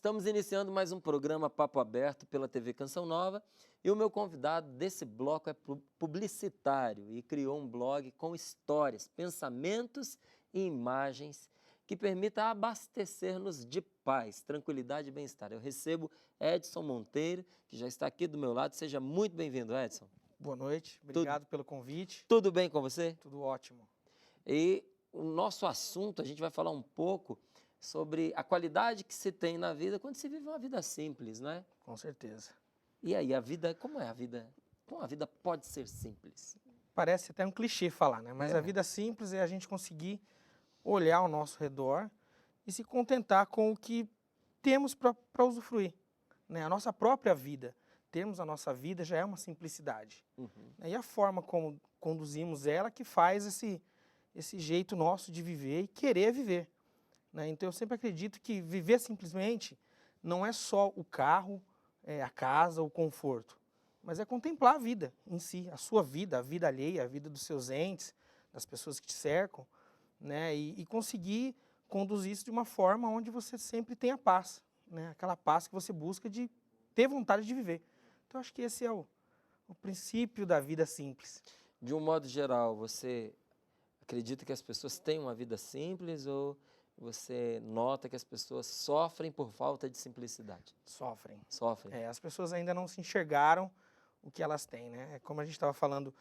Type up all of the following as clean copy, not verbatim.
Estamos iniciando mais um programa Papo Aberto pela TV Canção Nova e o meu convidado desse bloco é publicitário e criou um blog com histórias, pensamentos e imagens que permita abastecer-nos de paz, tranquilidade e bem-estar. Eu recebo Edson Monteiro, que já está aqui do meu lado. Seja muito bem-vindo, Edson. Boa noite, obrigado pelo convite. Tudo bem com você? Tudo ótimo. E o nosso assunto, a gente vai falar um pouco sobre a qualidade que se tem na vida quando se vive uma vida simples, não é? Com certeza. E aí, a vida, como é a vida? Como a vida pode ser simples? Parece até um clichê falar, né? Mas a vida simples é a gente conseguir olhar ao nosso redor e se contentar com o que temos para usufruir, né? A nossa própria vida, termos a nossa vida já é uma simplicidade. E a forma como conduzimos ela que faz esse jeito nosso de viver e querer viver, né? Então eu sempre acredito que viver simplesmente não é só o carro, a casa, o conforto, mas é contemplar a vida em si, a vida alheia, a vida dos seus entes, das pessoas que te cercam, né? E conseguir conduzir isso de uma forma onde você sempre tenha paz, né? Aquela paz que você busca de ter vontade de viver. Então acho que esse é o princípio da vida simples. De um modo geral, você acredita que as pessoas têm uma vida simples ou você nota que as pessoas sofrem por falta de simplicidade? Sofrem. Sofrem. As pessoas ainda não se enxergaram o que elas têm, né? Como a gente estava falando,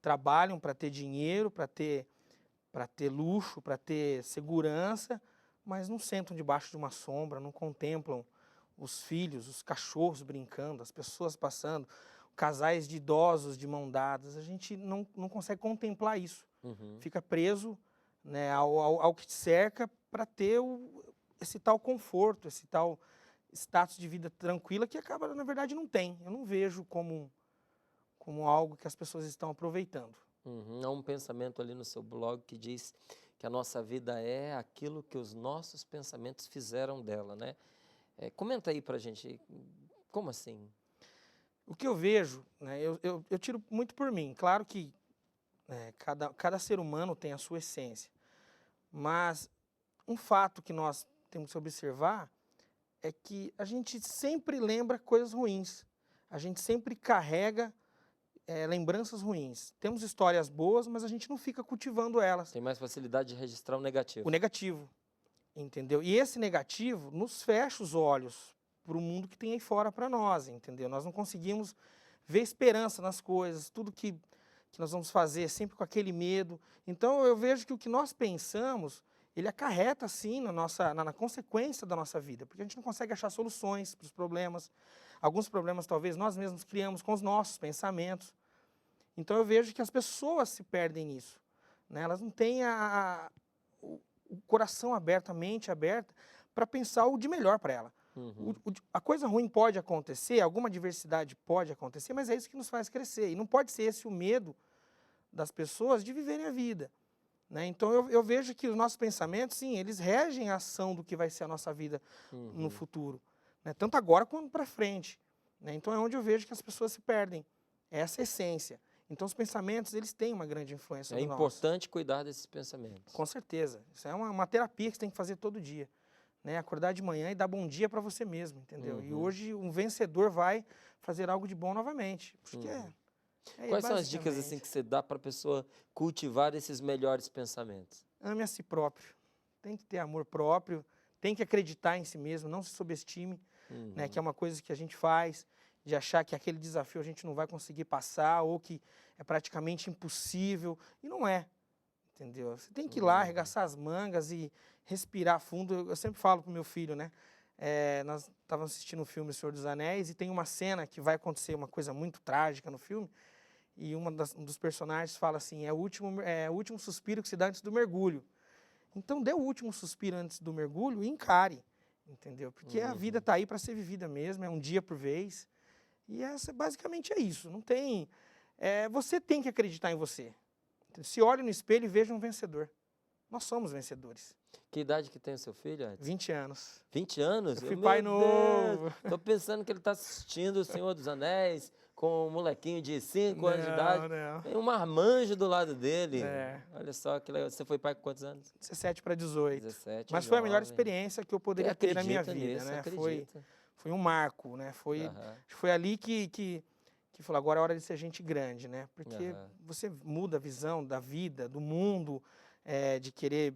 trabalham para ter dinheiro, para ter luxo, para ter segurança, mas não sentam debaixo de uma sombra, não contemplam os filhos, os cachorros brincando, as pessoas passando, casais de idosos de mão dadas. A gente não consegue contemplar isso. Fica preso, né, ao que te cerca para ter esse tal conforto, esse tal status de vida tranquila que acaba, na verdade, não tem. Eu não vejo como algo que as pessoas estão aproveitando. Há um pensamento ali no seu blog que diz que a nossa vida é aquilo que os nossos pensamentos fizeram dela, né? Comenta aí pra gente, como assim? O que eu vejo, né, eu tiro muito por mim. Claro que cada ser humano tem a sua essência, mas um fato que nós temos que observar é que a gente sempre lembra coisas ruins, a gente sempre carrega lembranças ruins. Temos histórias boas, mas a gente não fica cultivando elas. Tem mais facilidade de registrar o negativo. O negativo, entendeu? E esse negativo nos fecha os olhos para o mundo que tem aí fora para nós, entendeu? Nós não conseguimos ver esperança nas coisas, tudo que nós vamos fazer sempre com aquele medo. Então eu vejo que o que nós pensamos, ele acarreta sim na consequência da nossa vida, porque a gente não consegue achar soluções para os problemas. Alguns problemas talvez nós mesmos criamos com os nossos pensamentos. Então eu vejo que as pessoas se perdem nisso, né? Elas não têm o coração aberto, a mente aberta para pensar o de melhor para ela. A coisa ruim pode acontecer, alguma adversidade pode acontecer, mas é isso que nos faz crescer. E não pode ser esse o medo das pessoas de viverem a vida, né? Então eu vejo que os nossos pensamentos, sim, eles regem a ação do que vai ser a nossa vida no futuro, né? Tanto agora quanto para frente, né? Então é onde eu vejo que as pessoas se perdem, essa essência. Então os pensamentos, eles têm uma grande influência no nosso. É importante cuidar desses pensamentos. Com certeza. Isso é uma terapia que você tem que fazer todo dia, né? Acordar de manhã e dar bom dia para você mesmo, entendeu? E hoje um vencedor vai fazer algo de bom novamente. Porque Quais são as dicas assim que você dá para a pessoa cultivar esses melhores pensamentos? Ame a si próprio. Tem que ter amor próprio, tem que acreditar em si mesmo, não se subestime, né? Que é uma coisa que a gente faz, de achar que aquele desafio a gente não vai conseguir passar ou que é praticamente impossível. E não é, entendeu? Você tem que ir lá, arregaçar as mangas e respirar fundo. Eu sempre falo pro meu filho, né? Nós estávamos assistindo o filme O Senhor dos Anéis e tem uma cena que vai acontecer uma coisa muito trágica no filme e um dos personagens fala assim, é o último suspiro que se dá antes do mergulho. Então dê o último suspiro antes do mergulho e encare, entendeu? Porque a vida está aí para ser vivida mesmo, é um dia por vez. E basicamente é isso. Não tem. Você tem que acreditar em você. Se olhe no espelho e veja um vencedor. Nós somos vencedores. Que idade que tem o seu filho, Edson? 20 anos. 20 anos? Eu fui pai novo. Estou pensando que ele está assistindo O Senhor dos Anéis, com um molequinho de 5 anos de idade. Não. Tem um marmanjo do lado dele. É. Olha só que legal. Você foi pai com quantos anos? 17 para 18. 17, Mas foi a melhor jovem. experiência que eu poderia ter na minha vida, né? Foi um marco, né? Foi ali que falou, agora é hora de ser gente grande, né? Porque você muda a visão da vida, do mundo, de querer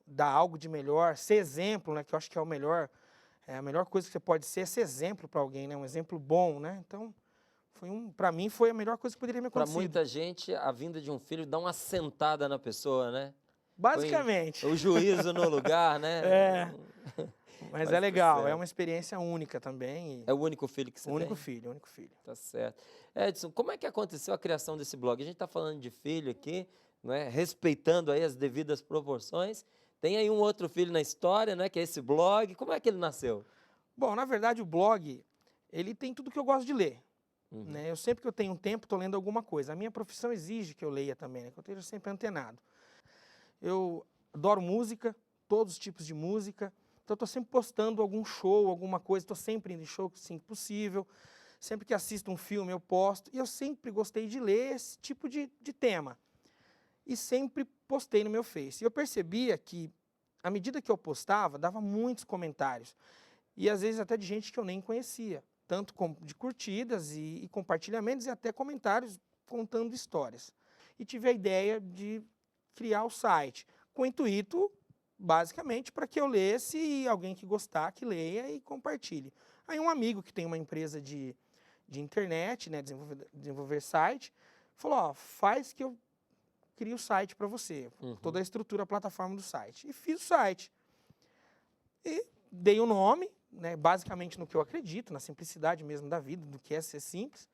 dar algo de melhor, ser exemplo, né? Que eu acho que é a melhor coisa que você pode ser exemplo para alguém, né? Um exemplo bom, né? Então, para mim foi a melhor coisa que poderia me acontecer. Para muita gente, a vinda de um filho dá uma sentada na pessoa, né? Basicamente. Põe o juízo no lugar, né? Mas é legal, é uma experiência única também. É o único filho que você tem? Único filho. Tá certo. Edson, como é que aconteceu a criação desse blog? A gente está falando de filho aqui, não é? Respeitando aí as devidas proporções. Tem aí um outro filho na história, né? Que é esse blog. Como é que ele nasceu? Bom, na verdade, o blog, ele tem tudo que eu gosto de ler. Né? Eu sempre que eu tenho um tempo, estou lendo alguma coisa. A minha profissão exige que eu leia também, né? Que eu esteja sempre antenado. Eu adoro música, todos os tipos de música. Então, estou sempre postando algum show, alguma coisa. Estou sempre indo em show, assim que possível. Sempre que assisto um filme, eu posto. E eu sempre gostei de ler esse tipo de tema. E sempre postei no meu Face. E eu percebia que, à medida que eu postava, dava muitos comentários. E, às vezes, até de gente que eu nem conhecia. Tanto de curtidas e compartilhamentos e até comentários contando histórias. E tive a ideia de criar o site, com o intuito, basicamente, para que eu lesse e alguém que gostar, que leia e compartilhe. Aí um amigo que tem uma empresa de internet, né, desenvolver site, falou, ó, faz que eu crie o site para você, toda a estrutura, a plataforma do site. E fiz o site. E dei o nome, né, basicamente no que eu acredito, na simplicidade mesmo da vida, do que é ser simples.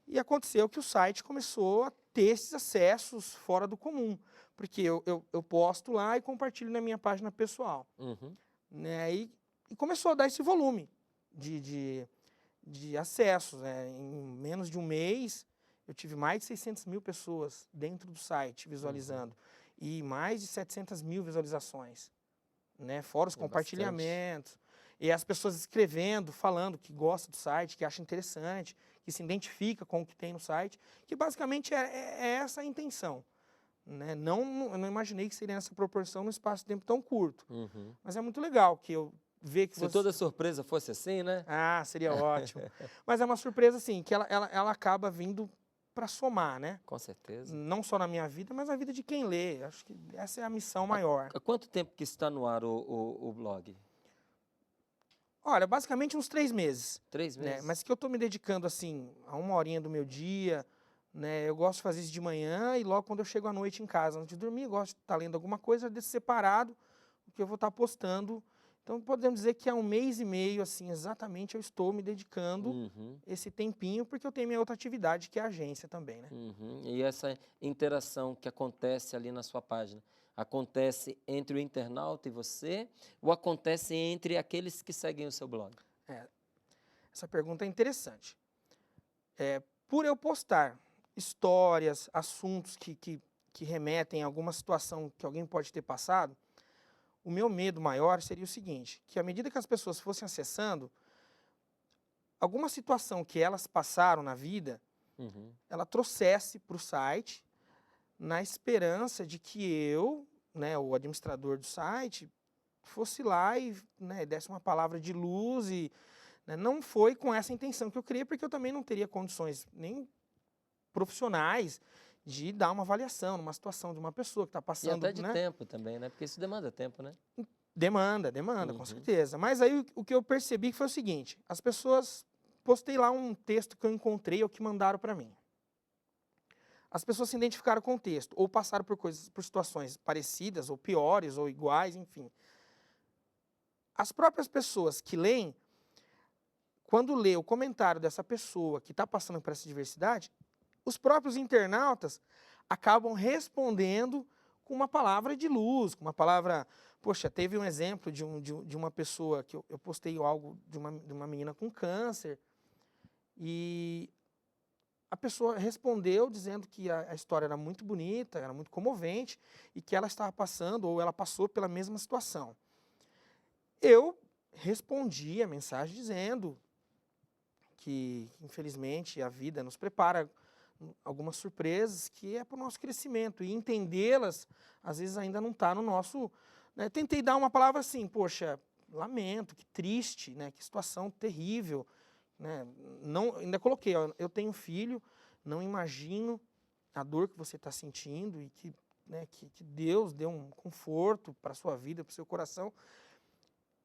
E aconteceu que o site começou a ter esses acessos fora do comum, porque eu posto lá e compartilho na minha página pessoal. Né, e começou a dar esse volume de acessos. Né. Em menos de um mês, eu tive mais de 600 mil pessoas dentro do site visualizando, e mais de 700 mil visualizações, né, fora os compartilhamentos. Bastante. E as pessoas escrevendo, falando que gosta do site, que acha interessante, que se identifica com o que tem no site, que basicamente é essa a intenção. Né? Eu não imaginei que seria nessa proporção num espaço de tempo tão curto. Mas é muito legal que eu veja que Se toda surpresa fosse assim, né? Ah, seria ótimo. Mas é uma surpresa, assim, que ela acaba vindo para somar, né? Com certeza. Não só na minha vida, mas na vida de quem lê. Acho que essa é a missão maior. Há quanto tempo que está no ar o blog? Olha, basicamente uns 3 meses. 3 meses? Né? Mas que eu estou me dedicando, assim, a 1 horinha do meu dia, né? Eu gosto de fazer isso de manhã e logo quando eu chego à noite em casa, antes de dormir, eu gosto de estar lendo alguma coisa, desse separado, que eu vou estar postando. Então, podemos dizer que há 1 mês e meio, assim, exatamente, eu estou me dedicando esse tempinho, porque eu tenho minha outra atividade, que é a agência também, né? E essa interação que acontece ali na sua página, acontece entre o internauta e você, ou acontece entre aqueles que seguem o seu blog? Essa pergunta é interessante. Por eu postar histórias, assuntos que remetem a alguma situação que alguém pode ter passado, o meu medo maior seria o seguinte, que à medida que as pessoas fossem acessando, alguma situação que elas passaram na vida, ela trouxesse para o site, na esperança de que eu, né, o administrador do site, fosse lá e, né, desse uma palavra de luz. E, né, não foi com essa intenção que eu criei, porque eu também não teria condições nem profissionais de dar uma avaliação numa situação de uma pessoa que está passando. E até de tempo também, né? Porque isso demanda tempo, né? Demanda, com certeza. Mas aí o que eu percebi foi o seguinte, as pessoas, postei lá um texto que eu encontrei ou que mandaram para mim. As pessoas se identificaram com o texto, ou passaram por situações parecidas, ou piores, ou iguais, enfim. As próprias pessoas que leem, quando lê o comentário dessa pessoa que está passando por essa diversidade, os próprios internautas acabam respondendo com uma palavra de luz, com uma palavra... Poxa, teve um exemplo de uma pessoa que eu postei algo de uma menina com câncer, e a pessoa respondeu dizendo que a história era muito bonita, era muito comovente, e que ela estava passando, ou ela passou pela mesma situação. Eu respondi a mensagem dizendo que, infelizmente, a vida nos prepara algumas surpresas que é para o nosso crescimento. E entendê-las, às vezes, ainda não está no nosso... Né? Tentei dar uma palavra assim, poxa, lamento, que triste, né? Que situação terrível. Né? Não, ainda coloquei, ó, eu tenho filho, não imagino a dor que você está sentindo e que, né, que Deus dê um conforto para a sua vida, para o seu coração.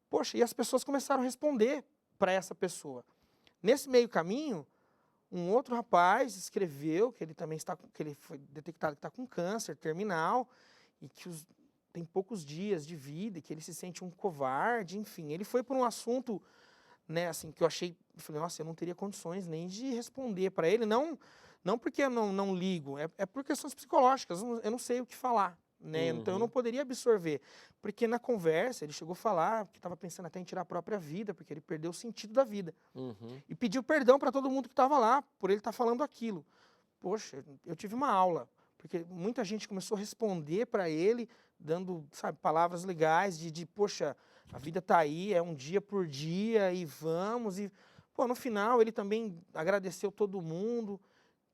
Poxa, e as pessoas começaram a responder para essa pessoa. Nesse meio caminho, um outro rapaz escreveu que ele também está, que ele foi detectado que está com câncer terminal e que tem poucos dias de vida e que ele se sente um covarde, enfim. Ele foi por um assunto, né, assim, que eu falei, nossa, eu não teria condições nem de responder para ele, não porque eu não ligo, é por questões psicológicas, eu não sei o que falar. Né? Então eu não poderia absorver, porque na conversa ele chegou a falar que estava pensando até em tirar a própria vida, porque ele perdeu o sentido da vida. E pediu perdão para todo mundo que estava lá, por ele estar falando aquilo. Poxa, eu tive uma aula, porque muita gente começou a responder para ele, dando, sabe, palavras legais poxa, a vida está aí, é um dia por dia, e vamos, e pô, no final ele também agradeceu todo mundo.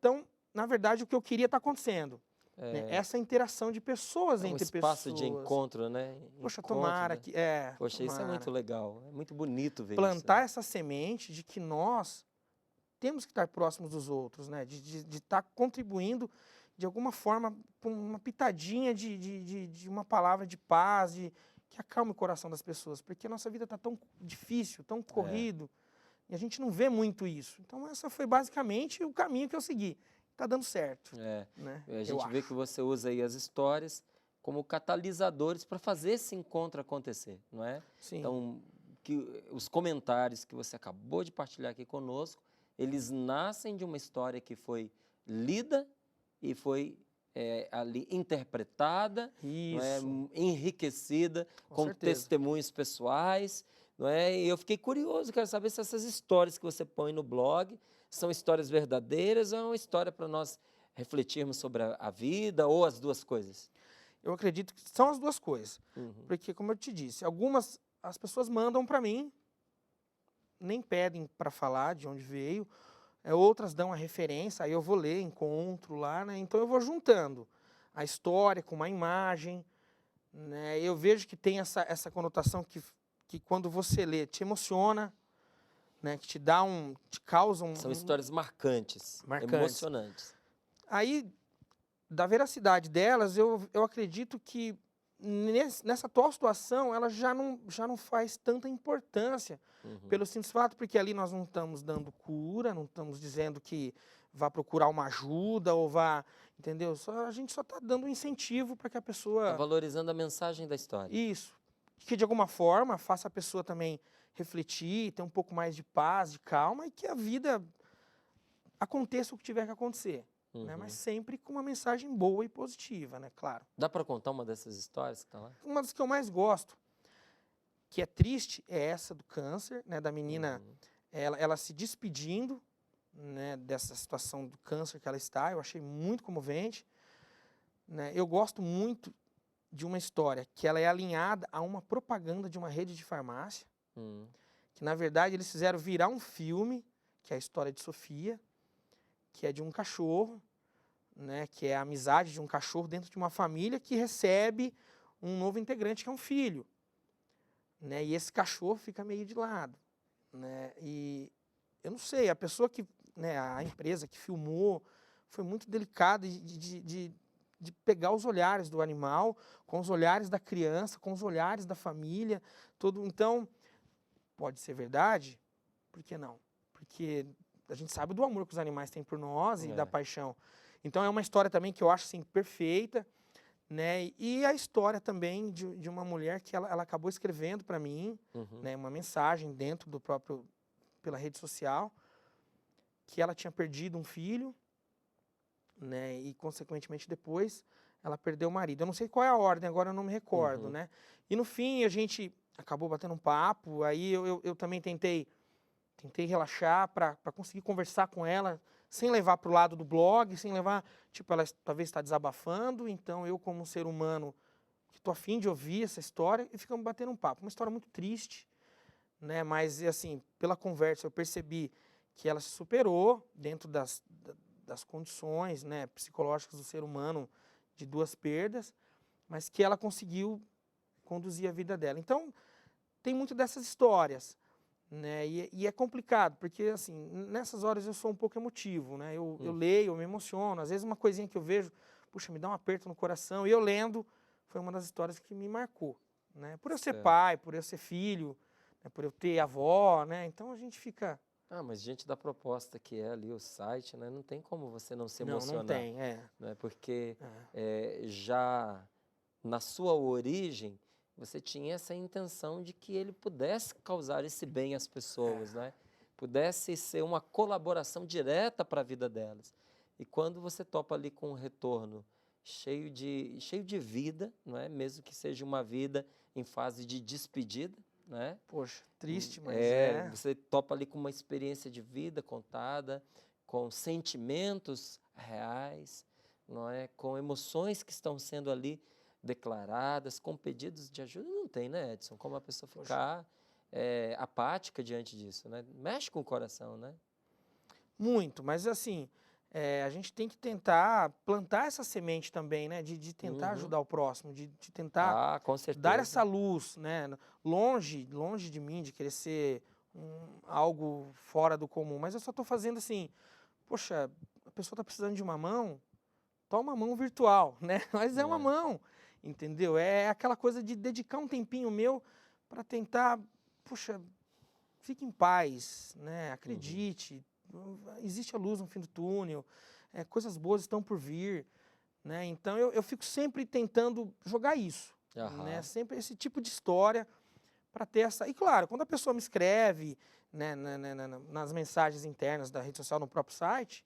Então, na verdade, o que eu queria está acontecendo. Né? Essa interação de pessoas entre pessoas. Um espaço de encontro, né? Poxa, tomara que... Poxa, tomara. isso é muito legal. É muito bonito ver plantar isso. Essa semente de que nós temos que estar próximos dos outros, né? De estar contribuindo de alguma forma com uma pitadinha de uma palavra de paz, que acalme o coração das pessoas. Porque a nossa vida está tão difícil, tão corrido, e a gente não vê muito isso. Então, essa foi basicamente o caminho que eu segui. Está dando certo. Né? A gente vê que você usa aí as histórias como catalisadores para fazer esse encontro acontecer, não é? Sim. Então, os comentários que você acabou de partilhar aqui conosco, eles nascem de uma história que foi lida e foi ali interpretada, não é? Enriquecida com testemunhos pessoais, não é? E eu fiquei curioso, quero saber se essas histórias que você põe no blog são histórias verdadeiras ou é uma história para nós refletirmos sobre a vida ou as duas coisas? Eu acredito que são as duas coisas. Porque, como eu te disse, as pessoas mandam para mim, nem pedem para falar de onde veio, outras dão a referência, aí eu vou ler, encontro lá, né? Então eu vou juntando a história com uma imagem, né? Eu vejo que tem essa conotação que quando você lê te emociona, né, que te causa São histórias marcantes, emocionantes. Aí, da veracidade delas, eu acredito que nessa atual situação, ela já não faz tanta importância, pelo simples fato, porque ali nós não estamos dando cura, não estamos dizendo que vá procurar uma ajuda ou vá, entendeu? A gente só está dando um incentivo para que a pessoa... Está valorizando a mensagem da história. Isso. Que de alguma forma faça a pessoa também refletir, ter um pouco mais de paz, de calma, e que a vida aconteça o que tiver que acontecer. Né? Mas sempre com uma mensagem boa e positiva, né? Claro. Dá para contar uma dessas histórias que está lá? Uma das que eu mais gosto, que é triste, é essa do câncer, né? Da menina, ela se despedindo, né? Dessa situação do câncer que ela está. Eu achei muito comovente. Né? Eu gosto muito de uma história que ela é alinhada a uma propaganda de uma rede de farmácia, que na verdade eles fizeram virar um filme, que é a história de Sofia, que é de um cachorro, né, que é a amizade de um cachorro dentro de uma família que recebe um novo integrante, que é um filho. Né, e esse cachorro fica meio de lado. Né, e eu não sei, a pessoa que, né, a empresa que filmou, foi muito delicada de pegar os olhares do animal, com os olhares da criança, com os olhares da família, tudo. Então, pode ser verdade? Por que não? Porque a gente sabe do amor que os animais têm por nós e da paixão. Então, é uma história também que eu acho assim, perfeita. Né? E a história também de uma mulher que ela acabou escrevendo para mim, né, uma mensagem dentro do próprio, pela rede social, que ela tinha perdido um filho, né, e consequentemente depois ela perdeu o marido. Eu não sei qual é a ordem, agora eu não me recordo. Né? E no fim a gente acabou batendo um papo, aí eu também tentei relaxar para conseguir conversar com ela, sem levar para o lado do blog, sem levar, tipo, ela talvez está desabafando, então eu como um ser humano que estou afim de ouvir essa história, e ficamos batendo um papo. Uma história muito triste, né? Mas, assim, pela conversa eu percebi que ela se superou dentro das condições, né, psicológicas do ser humano de 2 perdas, mas que ela conseguiu conduzir a vida dela. Então, tem muito dessas histórias, né, e é complicado, porque, assim, nessas horas eu sou um pouco emotivo, né, eu leio, eu me emociono, às vezes uma coisinha que eu vejo, puxa, me dá um aperto no coração, e eu lendo, foi uma das histórias que me marcou, né, por eu ser pai, por eu ser filho, né, por eu ter avó, né, então a gente fica... Mas diante da proposta que é ali o site, né, não tem como você não se emocionar. Não tem, Né, porque já na sua origem, você tinha essa intenção de que ele pudesse causar esse bem às pessoas, né? Pudesse ser uma colaboração direta para a vida delas. E quando você topa ali com um retorno cheio de vida, não é? Mesmo que seja uma vida em fase de despedida, né? Poxa, triste, mas Você topa ali com uma experiência de vida contada, com sentimentos reais, não é? Com emoções que estão sendo ali declaradas, com pedidos de ajuda. Não tem, né, Edson? Como a pessoa ficar apática diante disso, né? Mexe com o coração, né? Muito, mas assim, a gente tem que tentar plantar essa semente também, né? De tentar ajudar o próximo, de tentar com certeza. dar essa luz, né? Longe de mim, de querer ser algo fora do comum, mas eu só estou fazendo assim, poxa, a pessoa está precisando de uma mão, toma uma mão virtual, né? Mas é uma mão, entendeu? É aquela coisa de dedicar um tempinho meu para tentar, poxa, fique em paz, né? Acredite, existe a luz no fim do túnel, coisas boas estão por vir, né? Então eu fico sempre tentando jogar isso, né? Sempre esse tipo de história para ter essa... E claro, quando a pessoa me escreve, né, nas mensagens internas da rede social, no próprio site,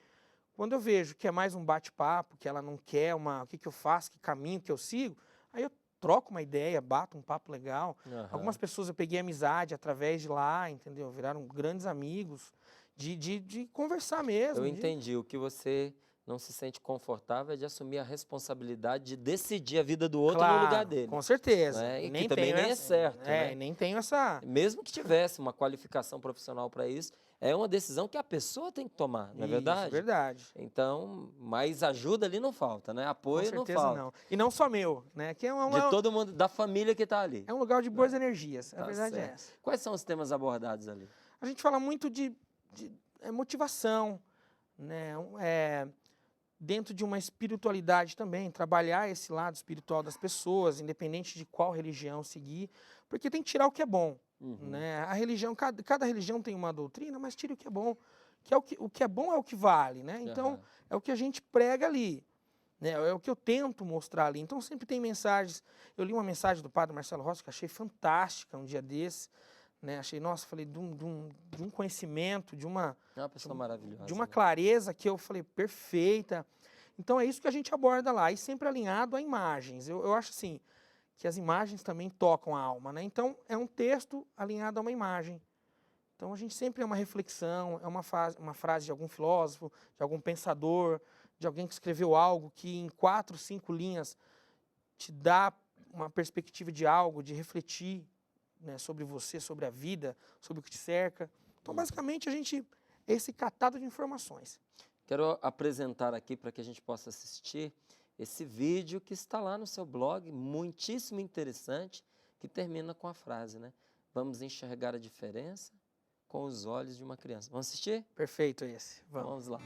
quando eu vejo que é mais um bate-papo, que ela não quer o que eu faço, que caminho que eu sigo, aí eu troco uma ideia, bato um papo legal. Algumas pessoas eu peguei amizade através de lá, entendeu? Viraram grandes amigos, de conversar mesmo. Eu entendi. O que você não se sente confortável é de assumir a responsabilidade de decidir a vida do outro no lugar dele. Com certeza. Né? E que também nem é certo. Né? Nem tenho essa... Mesmo que tivesse uma qualificação profissional para isso, é uma decisão que a pessoa tem que tomar, não é verdade? Isso, verdade. Então, mais ajuda ali não falta, né? Apoio não falta. Com certeza não. E não só meu, né? Que de todo mundo, da família que está ali. É um lugar de boas energias, a verdade é essa. Quais são os temas abordados ali? A gente fala muito de motivação, né? Dentro de uma espiritualidade também, trabalhar esse lado espiritual das pessoas, independente de qual religião seguir, porque tem que tirar o que é bom. Né? A religião, cada religião tem uma doutrina, mas tira o que é bom. O que é bom é o que vale, né? Então, é o que a gente prega ali, né? É o que eu tento mostrar ali. Então, sempre tem mensagens. Eu li uma mensagem do padre Marcelo Rossi que achei fantástica um dia desse, né? Achei, nossa, falei de um conhecimento, de uma pessoa maravilhosa, de uma clareza que eu falei, perfeita. Então, é isso que a gente aborda lá, e sempre alinhado a imagens. Eu acho assim, que as imagens também tocam a alma, né? Então, é um texto alinhado a uma imagem. Então, a gente sempre é uma reflexão, é uma frase de algum filósofo, de algum pensador, de alguém que escreveu algo que em 4, 5 linhas te dá uma perspectiva de algo, de refletir, né, sobre você, sobre a vida, sobre o que te cerca. Então, basicamente, esse catado de informações. Quero apresentar aqui para que a gente possa assistir esse vídeo que está lá no seu blog, muitíssimo interessante, que termina com a frase, né? Vamos enxergar a diferença com os olhos de uma criança. Vamos assistir? Perfeito esse. Vamos lá.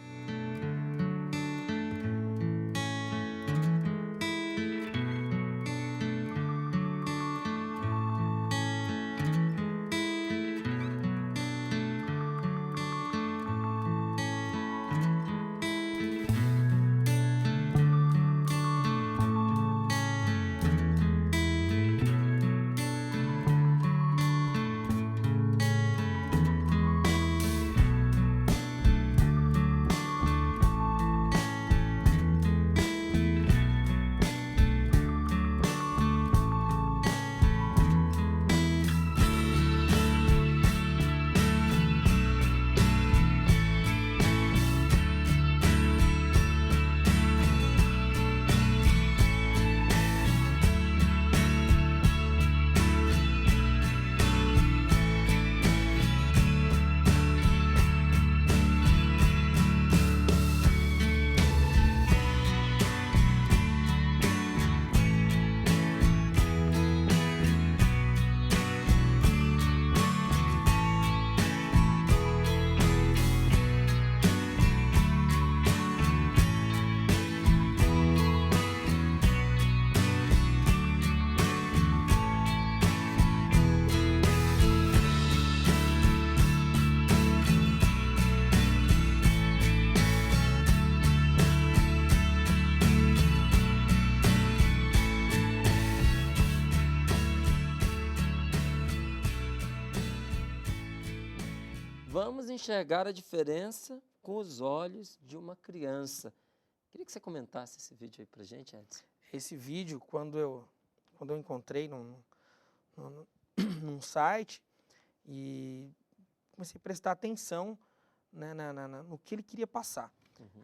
Vamos enxergar a diferença com os olhos de uma criança. Queria que você comentasse esse vídeo aí pra gente, Edson. Esse vídeo, quando eu encontrei num site e comecei a prestar atenção, né, no que ele queria passar.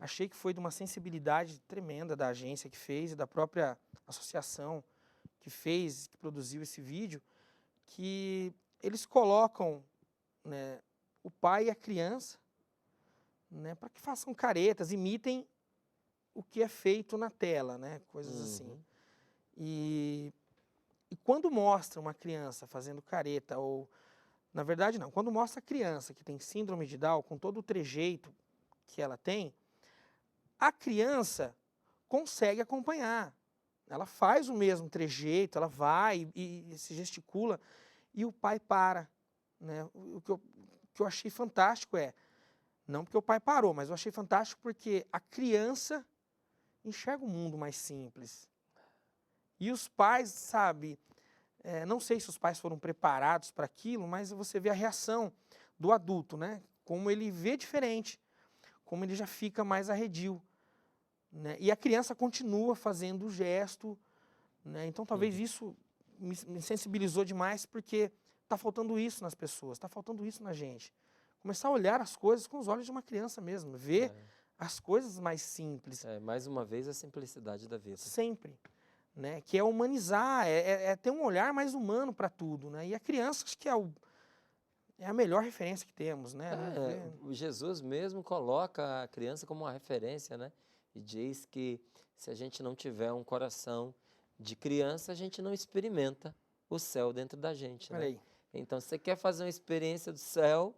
Achei que foi de uma sensibilidade tremenda da agência que fez e da própria associação que fez, que produziu esse vídeo, que eles colocam, né, o pai e a criança, né, para que façam caretas, imitem o que é feito na tela, né, coisas assim. E quando mostra uma criança fazendo careta, ou, na verdade não, quando mostra a criança que tem síndrome de Down, com todo o trejeito que ela tem, a criança consegue acompanhar. Ela faz o mesmo trejeito, ela vai e se gesticula, e o pai para, né? O que eu achei fantástico não porque o pai parou, mas eu achei fantástico porque a criança enxerga o mundo mais simples. E os pais, sabe, não sei se os pais foram preparados para aquilo, mas você vê a reação do adulto, né? Como ele vê diferente, como ele já fica mais arredio, né? E a criança continua fazendo o gesto, né? Então talvez isso me sensibilizou demais, porque está faltando isso nas pessoas, está faltando isso na gente. Começar a olhar as coisas com os olhos de uma criança mesmo, ver as coisas mais simples. Mais uma vez, a simplicidade da vida. Sempre. Né? Que é humanizar, ter um olhar mais humano para tudo. Né? E a criança, acho que é a melhor referência que temos. Né? O Jesus mesmo coloca a criança como uma referência, né? E diz que se a gente não tiver um coração de criança, a gente não experimenta o céu dentro da gente. Olha né? aí. Então, se você quer fazer uma experiência do céu,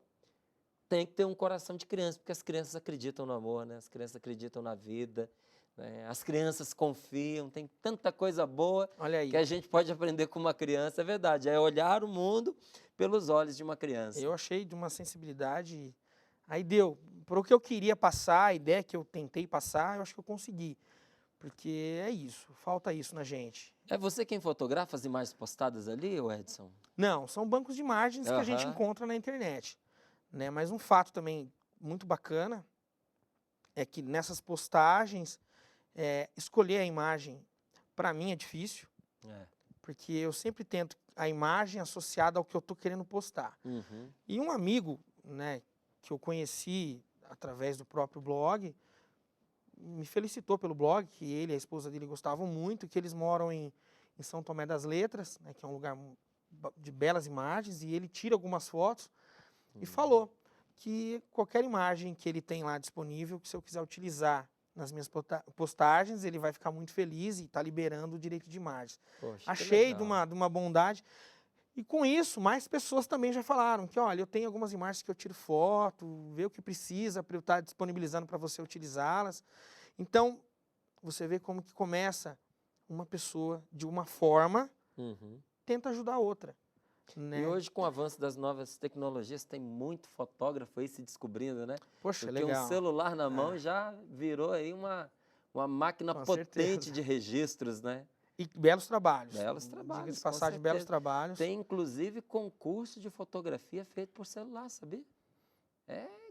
tem que ter um coração de criança, porque as crianças acreditam no amor, né? As crianças acreditam na vida, né? As crianças confiam, tem tanta coisa boa que a gente pode aprender com uma criança, é verdade, é olhar o mundo pelos olhos de uma criança. Eu achei de uma sensibilidade, aí deu, para o que eu queria passar, a ideia que eu tentei passar, eu acho que eu consegui, porque é isso, falta isso na gente. É você quem fotografa as imagens postadas ali, Edson? Não, são bancos de imagens que a gente encontra na internet. Né? Mas um fato também muito bacana é que nessas postagens, escolher a imagem, para mim é difícil, porque eu sempre tento a imagem associada ao que eu estou querendo postar. E um amigo, né, que eu conheci através do próprio blog, me felicitou pelo blog, que ele e a esposa dele gostavam muito, que eles moram em São Tomé das Letras, né, que é um lugar de belas imagens, e ele tira algumas fotos, e falou que qualquer imagem que ele tem lá disponível, que se eu quiser utilizar nas minhas postagens, ele vai ficar muito feliz e está liberando o direito de imagens. Poxa, achei de uma bondade. E com isso, mais pessoas também já falaram que, olha, eu tenho algumas imagens que eu tiro foto, vê o que precisa para eu estar disponibilizando para você utilizá-las. Então, você vê como que começa uma pessoa de uma forma, tenta ajudar a outra. Né? E hoje, com o avanço das novas tecnologias, tem muito fotógrafo aí se descobrindo, né? Poxa, porque legal. um celular na mão já virou aí uma máquina potente de registros, né? E belos trabalhos. Belos trabalhos, Diga de passagem, belos trabalhos. Tem, inclusive, concurso de fotografia feito por celular, sabia?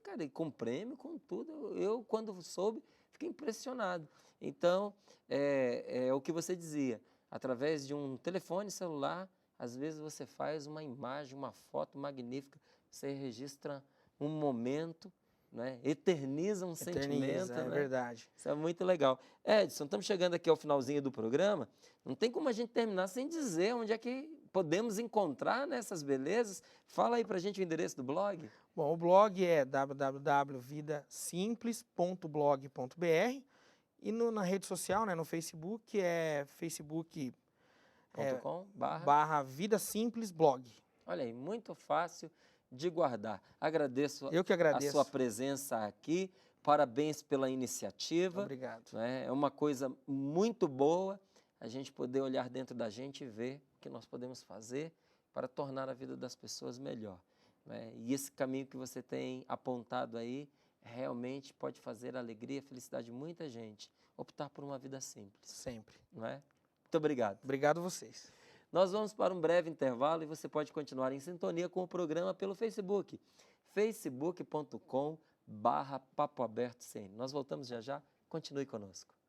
Cara, e com prêmio, com tudo. Eu, quando soube, fiquei impressionado. Então, é o que você dizia. Através de um telefone celular, às vezes você faz uma imagem, uma foto magnífica, você registra um momento, né? Eterniza um sentimento. É verdade. Isso é muito legal. Edson, estamos chegando aqui ao finalzinho do programa, não tem como a gente terminar sem dizer onde é que podemos encontrar nessas belezas. Fala aí pra gente o endereço do blog. Bom, o blog é www.vidasimples.blog.br e na rede social, né, no Facebook, é facebook.com/Vida Simples Blog. Olha aí, muito fácil de guardar. Eu que agradeço a sua presença aqui. Parabéns pela iniciativa. Obrigado. Né? É uma coisa muito boa a gente poder olhar dentro da gente e ver o que nós podemos fazer para tornar a vida das pessoas melhor. Né? E esse caminho que você tem apontado aí realmente pode fazer a alegria e a felicidade de muita gente optar por uma vida simples. Sempre. Não é? Muito obrigado. Obrigado a vocês. Nós vamos para um breve intervalo e você pode continuar em sintonia com o programa pelo Facebook, facebook.com/papoabertocn. Nós voltamos já já, continue conosco.